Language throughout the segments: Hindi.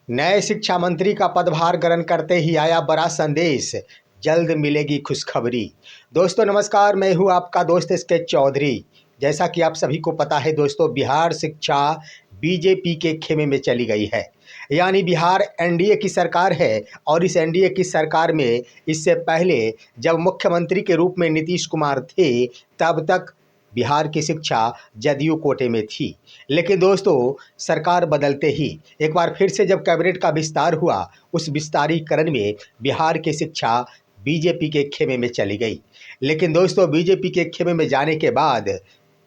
नए शिक्षा मंत्री का पदभार ग्रहण करते ही आया बड़ा संदेश, जल्द मिलेगी खुशखबरी। दोस्तों नमस्कार, मैं हूं आपका दोस्त एसके चौधरी। जैसा कि आप सभी को पता है दोस्तों, बिहार शिक्षा बीजेपी के खेमे में चली गई है। यानी बिहार एनडीए की सरकार है और इस एनडीए की सरकार में इससे पहले जब मुख्यमंत्री के रूप में नीतीश कुमार थे, तब तक बिहार की शिक्षा जदयू कोटे में थी। लेकिन दोस्तों, सरकार बदलते ही एक बार फिर से जब कैबिनेट का विस्तार हुआ, उस विस्तारीकरण में बिहार की शिक्षा बीजेपी के खेमे में चली गई। लेकिन दोस्तों, बीजेपी के खेमे में जाने के बाद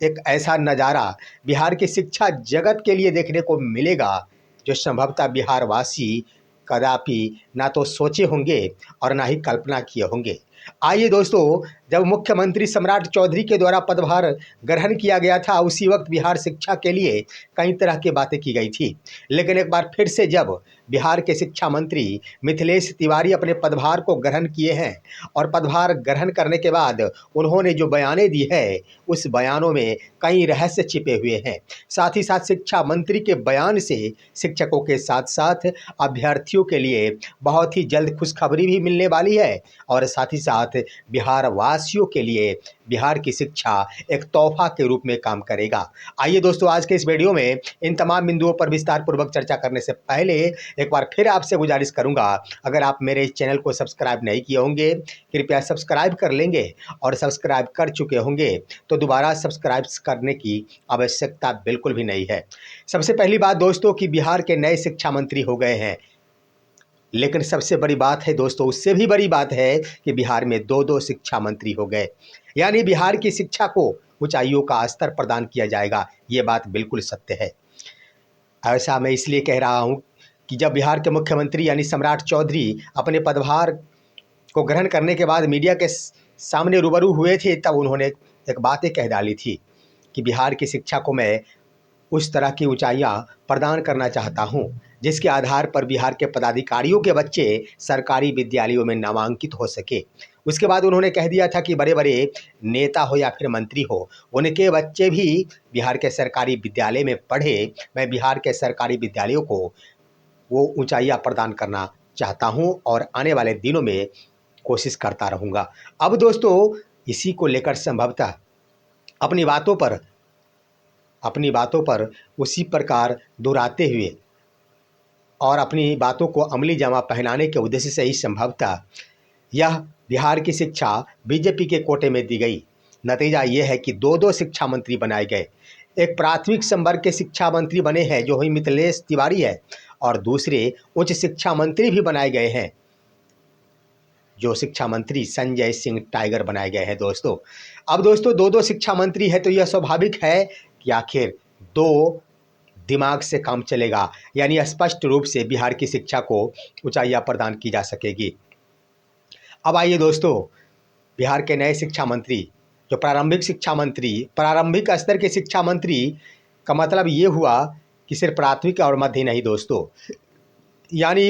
एक ऐसा नज़ारा बिहार की शिक्षा जगत के लिए देखने को मिलेगा, जो संभवतः बिहार वासी कदापि ना तो सोचे होंगे और ना ही कल्पना किए होंगे। आइए दोस्तों, जब मुख्यमंत्री सम्राट चौधरी के द्वारा पदभार ग्रहण किया गया था, उसी वक्त बिहार शिक्षा के लिए कई तरह की बातें की गई थी। लेकिन एक बार फिर से जब बिहार के शिक्षा मंत्री मिथिलेश तिवारी अपने पदभार को ग्रहण किए हैं और पदभार ग्रहण करने के बाद उन्होंने जो बयानें दी है, उस बयानों में कई रहस्य छिपे हुए हैं। साथ ही साथ शिक्षा मंत्री के बयान से शिक्षकों के साथ साथ अभ्यर्थियों के लिए बहुत ही जल्द खुशखबरी भी मिलने वाली है और साथ ही साथ बिहार वासियों के लिए बिहार की शिक्षा एक तोहफा के रूप में काम करेगा। आइए दोस्तों, आज के इस वीडियो में इन तमाम बिंदुओं पर विस्तार पूर्वक चर्चा करने से पहले एक बार फिर आपसे गुजारिश करूंगा, अगर आप मेरे इस चैनल को सब्सक्राइब नहीं किए होंगे, कृपया सब्सक्राइब कर लेंगे और सब्सक्राइब कर चुके होंगे तो दोबारा सब्सक्राइब करने की आवश्यकता बिल्कुल भी नहीं है। सबसे पहली बात दोस्तों कि बिहार के नए शिक्षा मंत्री हो गए हैं, लेकिन सबसे बड़ी बात है दोस्तों, उससे भी बड़ी बात है कि बिहार में दो शिक्षा मंत्री हो गए। यानी बिहार की शिक्षा को ऊंचाइयों का स्तर प्रदान किया जाएगा, ये बात बिल्कुल सत्य है। ऐसा मैं इसलिए कह रहा हूँ कि जब बिहार के मुख्यमंत्री यानी सम्राट चौधरी अपने पदभार को ग्रहण करने के बाद मीडिया के सामने रूबरू हुए थे, तब उन्होंने एक बातें कह डाली थी कि बिहार की शिक्षा को मैं उस तरह की ऊंचाइयां प्रदान करना चाहता हूं, जिसके आधार पर बिहार के पदाधिकारियों के बच्चे सरकारी विद्यालयों में नामांकित हो सके। उसके बाद उन्होंने कह दिया था कि बड़े बड़े नेता हो या फिर मंत्री हो, उनके बच्चे भी बिहार के सरकारी विद्यालय में पढ़े। मैं बिहार के सरकारी विद्यालयों को वो ऊंचाइयां प्रदान करना चाहता हूं और आने वाले दिनों में कोशिश करता रहूँगा। अब दोस्तों, इसी को लेकर संभवतः अपनी बातों पर उसी प्रकार दोहराते हुए और अपनी बातों को अमली जामा पहनाने के उद्देश्य से ही संभवतः यह बिहार की शिक्षा बीजेपी के कोटे में दी गई। नतीजा ये है कि दो शिक्षा मंत्री बनाए गए। एक प्राथमिक संवर्ग के शिक्षा मंत्री बने हैं, जो ही मिथिलेश तिवारी है, और दूसरे उच्च शिक्षा मंत्री भी बनाए गए हैं, जो शिक्षा मंत्री संजय सिंह टाइगर बनाए गए हैं दोस्तों। अब दोस्तों, दो शिक्षा मंत्री है तो यह स्वाभाविक है कि आखिर दो दिमाग से काम चलेगा, यानी स्पष्ट रूप से बिहार की शिक्षा को ऊंचाइयां प्रदान की जा सकेगी। अब आइए दोस्तों, बिहार के नए शिक्षा मंत्री जो प्रारंभिक स्तर के शिक्षा मंत्री का मतलब ये हुआ कि सिर्फ प्राथमिक और मध्य नहीं दोस्तों, यानी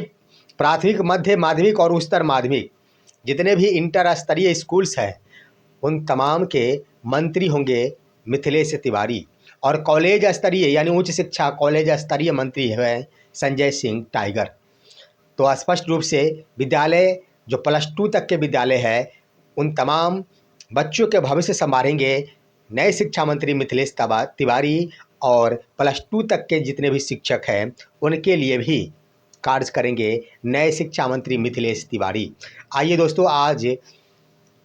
प्राथमिक, मध्य माध्यमिक और उच्चतर माध्यमिक जितने भी इंटर स्तरीय स्कूल्स हैं, उन तमाम के मंत्री होंगे मिथिलेश तिवारी। और कॉलेज स्तरीय यानी उच्च शिक्षा कॉलेज स्तरीय मंत्री हैं संजय सिंह टाइगर। तो स्पष्ट रूप से विद्यालय जो +2 तक के विद्यालय है, उन तमाम बच्चों के भविष्य संभालेंगे नए शिक्षा मंत्री मिथिलेश तिवारी, और +2 तक के जितने भी शिक्षक हैं उनके लिए भी कार्य करेंगे नए शिक्षा मंत्री मिथिलेश तिवारी। आइए दोस्तों, आज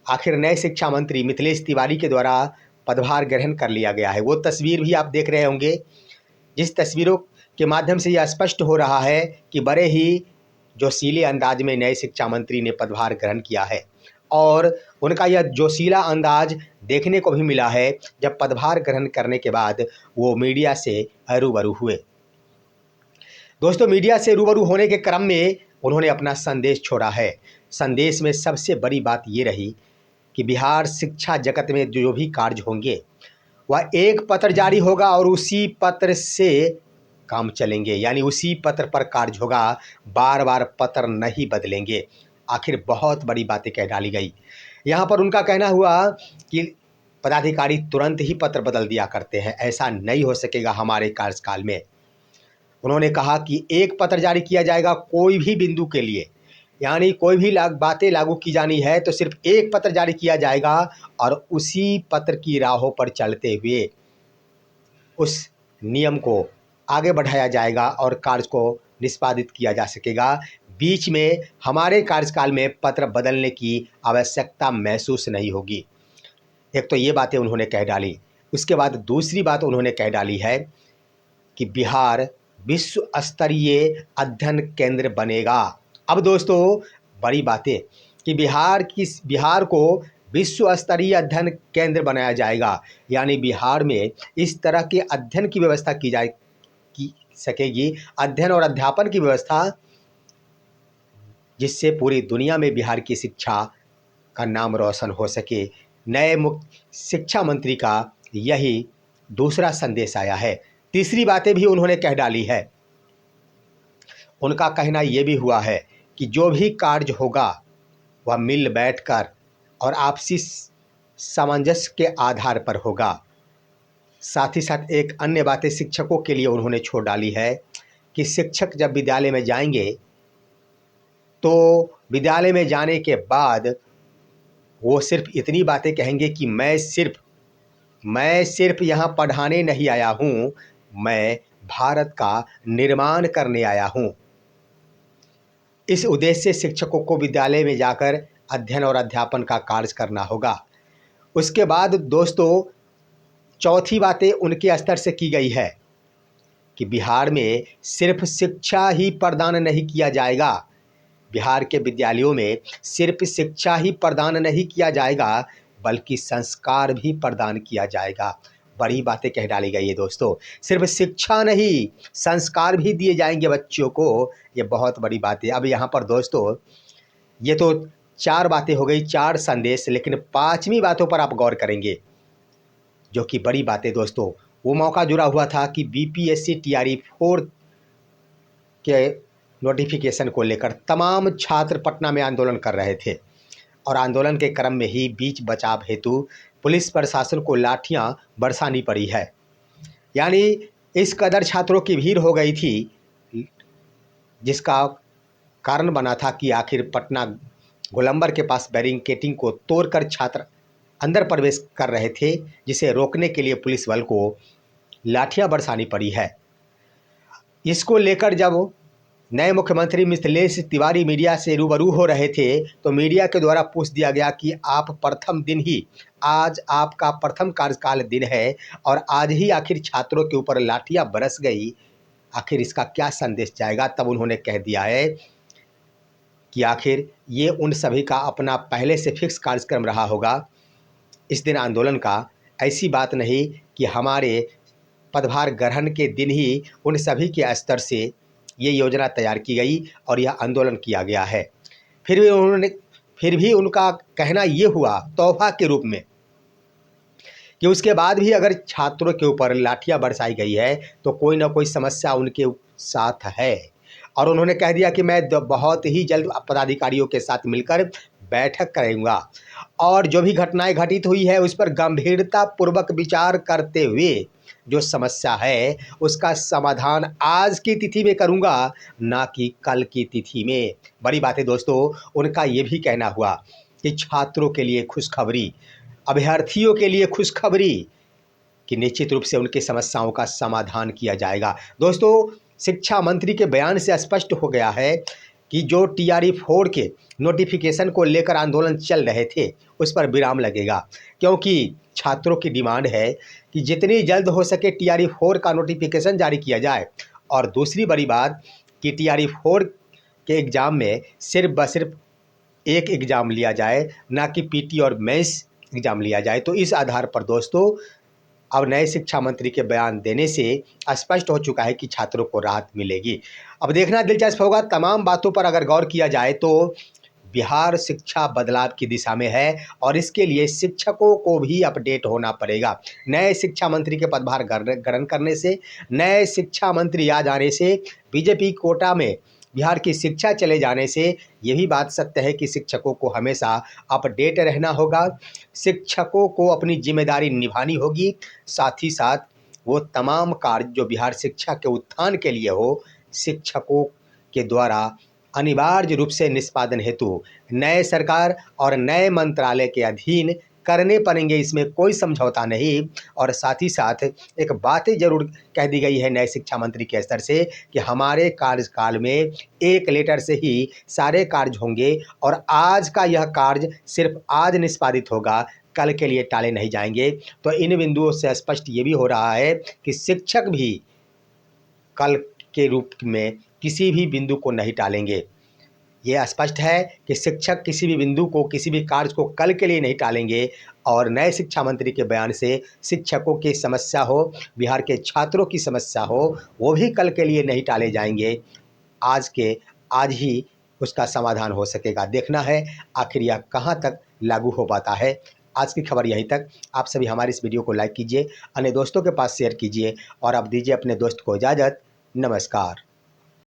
आखिर नए शिक्षा मंत्री मिथिलेश तिवारी के द्वारा पदभार ग्रहण कर लिया गया है। वो तस्वीर भी आप देख रहे होंगे, जिस तस्वीरों के माध्यम से यह स्पष्ट हो रहा है कि बड़े ही जोशीले अंदाज में नए शिक्षा मंत्री ने पदभार ग्रहण किया है, और उनका यह जोशीला अंदाज देखने को भी मिला है जब पदभार ग्रहण करने के बाद वो मीडिया से रूबरू हुए। दोस्तों, मीडिया से रूबरू होने के क्रम में उन्होंने अपना संदेश छोड़ा है। संदेश में सबसे बड़ी बात ये रही कि बिहार शिक्षा जगत में जो भी कार्य होंगे, वह एक पत्र जारी होगा और उसी पत्र से काम चलेंगे, यानी उसी पत्र पर कार्य होगा, बार बार पत्र नहीं बदलेंगे। आखिर बहुत बड़ी बातें कह डाली गई। यहाँ पर उनका कहना हुआ कि पदाधिकारी तुरंत ही पत्र बदल दिया करते हैं, ऐसा नहीं हो सकेगा हमारे कार्यकाल में। उन्होंने कहा कि एक पत्र जारी किया जाएगा कोई भी बिंदु के लिए, यानी कोई भी बातें लागू की जानी है तो सिर्फ एक पत्र जारी किया जाएगा और उसी पत्र की राहों पर चलते हुए उस नियम को आगे बढ़ाया जाएगा और कार्य को निष्पादित किया जा सकेगा। बीच में हमारे कार्यकाल में पत्र बदलने की आवश्यकता महसूस नहीं होगी। एक तो ये बातें उन्होंने कह डाली। उसके बाद दूसरी बात उन्होंने कह डाली है कि बिहार विश्व स्तरीय अध्ययन केंद्र बनेगा। अब दोस्तों बड़ी बातें कि बिहार को विश्व स्तरीय अध्ययन केंद्र बनाया जाएगा, यानी बिहार में इस तरह के अध्ययन की व्यवस्था की सकेगी, अध्ययन और अध्यापन की व्यवस्था, जिससे पूरी दुनिया में बिहार की शिक्षा का नाम रोशन हो सके। नए शिक्षा मंत्री का यही दूसरा संदेश आया है। तीसरी बातें भी उन्होंने कह डाली है। उनका कहना यह भी हुआ है कि जो भी कार्य होगा वह मिल बैठकर और आपसी सामंजस्य के आधार पर होगा। साथ ही साथ एक अन्य बातें शिक्षकों के लिए उन्होंने छोड़ डाली है कि शिक्षक जब विद्यालय में जाएंगे तो विद्यालय में जाने के बाद वो सिर्फ इतनी बातें कहेंगे कि मैं सिर्फ यहाँ पढ़ाने नहीं आया हूँ, मैं भारत का निर्माण करने आया हूँ। इस उद्देश्य से शिक्षकों को विद्यालय में जाकर अध्ययन और अध्यापन का कार्य करना होगा। उसके बाद दोस्तों चौथी बातें उनके स्तर से की गई है कि बिहार में सिर्फ शिक्षा ही प्रदान नहीं किया जाएगा, बिहार के विद्यालयों में सिर्फ शिक्षा ही प्रदान नहीं किया जाएगा बल्कि संस्कार भी प्रदान किया जाएगा। बड़ी बातें कह डाली गई है दोस्तों। सिर्फ शिक्षा नहीं, संस्कार भी दिए जाएंगे बच्चों को। ये बहुत बड़ी बात है। अब यहाँ पर दोस्तों ये तो 4 बातें हो गई, 4 संदेश, लेकिन 5वीं बातों पर आप गौर करेंगे जो कि बड़ी बातें दोस्तों। वो मौका जुड़ा हुआ था कि बीपीएससी टीआरई 4 के नोटिफिकेशन को लेकर तमाम छात्र पटना में आंदोलन कर रहे थे और आंदोलन के क्रम में ही बीच बचाव हेतु पुलिस प्रशासन को लाठियां बरसानी पड़ी है। यानी इस कदर छात्रों की भीड़ हो गई थी, जिसका कारण बना था कि आखिर पटना गोलंबर के पास बैरिकेडिंग को तोड़कर छात्र अंदर प्रवेश कर रहे थे, जिसे रोकने के लिए पुलिस बल को लाठियां बरसानी पड़ी है। इसको लेकर जब नए मुख्यमंत्री मिथिलेश तिवारी मीडिया से रूबरू हो रहे थे तो मीडिया के द्वारा पूछ दिया गया कि आप प्रथम दिन ही, आज आपका प्रथम कार्यकाल दिन है और आज ही आखिर छात्रों के ऊपर लाठियां बरस गई, आखिर इसका क्या संदेश जाएगा। तब उन्होंने कह दिया है कि आखिर ये उन सभी का अपना पहले से फिक्स कार्यक्रम रहा होगा। इस दिन आंदोलन का ऐसी बात नहीं कि हमारे पदभार ग्रहण के दिन ही उन सभी के स्तर से ये योजना तैयार की गई और यह आंदोलन किया गया है। फिर भी उनका कहना ये हुआ तोहफा के रूप में कि उसके बाद भी अगर छात्रों के ऊपर लाठियां बरसाई गई है तो कोई ना कोई समस्या उनके साथ है। और उन्होंने कह दिया कि मैं बहुत ही जल्द पदाधिकारियों के साथ मिलकर बैठक करूंगा और जो भी घटनाएं घटित हुई है उस पर गंभीरता पूर्वक विचार करते हुए जो समस्या है उसका समाधान आज की तिथि में करूंगा, ना कि कल की तिथि में। बड़ी बात है दोस्तों। उनका ये भी कहना हुआ कि छात्रों के लिए खुशखबरी, अभ्यर्थियों के लिए खुशखबरी कि निश्चित रूप से उनकी समस्याओं का समाधान किया जाएगा। दोस्तों शिक्षा मंत्री के बयान से स्पष्ट हो गया है कि जो टीआरई 4 के नोटिफिकेशन को लेकर आंदोलन चल रहे थे उस पर विराम लगेगा, क्योंकि छात्रों की डिमांड है कि जितनी जल्द हो सके टीआरई 4 का नोटिफिकेशन जारी किया जाए। और दूसरी बड़ी बात कि टीआरई 4 के एग्ज़ाम में सिर्फ एक एग्ज़ाम लिया जाए, ना कि पीटी और मेंस एग्ज़ाम लिया जाए। तो इस आधार पर दोस्तों अब नए शिक्षा मंत्री के बयान देने से स्पष्ट हो चुका है कि छात्रों को राहत मिलेगी। अब देखना दिलचस्प होगा। तमाम बातों पर अगर गौर किया जाए तो बिहार शिक्षा बदलाव की दिशा में है और इसके लिए शिक्षकों को भी अपडेट होना पड़ेगा। नए शिक्षा मंत्री के पदभार ग्रहण करने से, नए शिक्षा मंत्री आ जाने से, बीजेपी कोटा में बिहार की शिक्षा चले जाने से ये भी बात सत्य है कि शिक्षकों को हमेशा अपडेट रहना होगा, शिक्षकों को अपनी जिम्मेदारी निभानी होगी। साथ ही साथ वो तमाम कार्य जो बिहार शिक्षा के उत्थान के लिए हो, शिक्षकों के द्वारा अनिवार्य रूप से निष्पादन हेतु नए सरकार और नए मंत्रालय के अधीन करने पड़ेंगे, इसमें कोई समझौता नहीं। और साथ ही साथ एक बात ज़रूर कह दी गई है नए शिक्षा मंत्री के स्तर से कि हमारे कार्यकाल में एक लेटर से ही सारे कार्य होंगे और आज का यह कार्य सिर्फ आज निष्पादित होगा, कल के लिए टाले नहीं जाएंगे। तो इन बिंदुओं से स्पष्ट ये भी हो रहा है कि शिक्षक भी कल के रूप में किसी भी बिंदु को नहीं टालेंगे। ये स्पष्ट है कि शिक्षक किसी भी बिंदु को, किसी भी कार्य को कल के लिए नहीं टालेंगे। और नए शिक्षा मंत्री के बयान से शिक्षकों की समस्या हो, बिहार के छात्रों की समस्या हो, वो भी कल के लिए नहीं टाले जाएंगे। आज ही उसका समाधान हो सकेगा। देखना है आखिर यह कहाँ तक लागू हो पाता है। आज की खबर यहीं तक। आप सभी हमारे इस वीडियो को लाइक कीजिए, अन्य दोस्तों के पास शेयर कीजिए और अब दीजिए अपने दोस्त को इजाज़त। नमस्कार।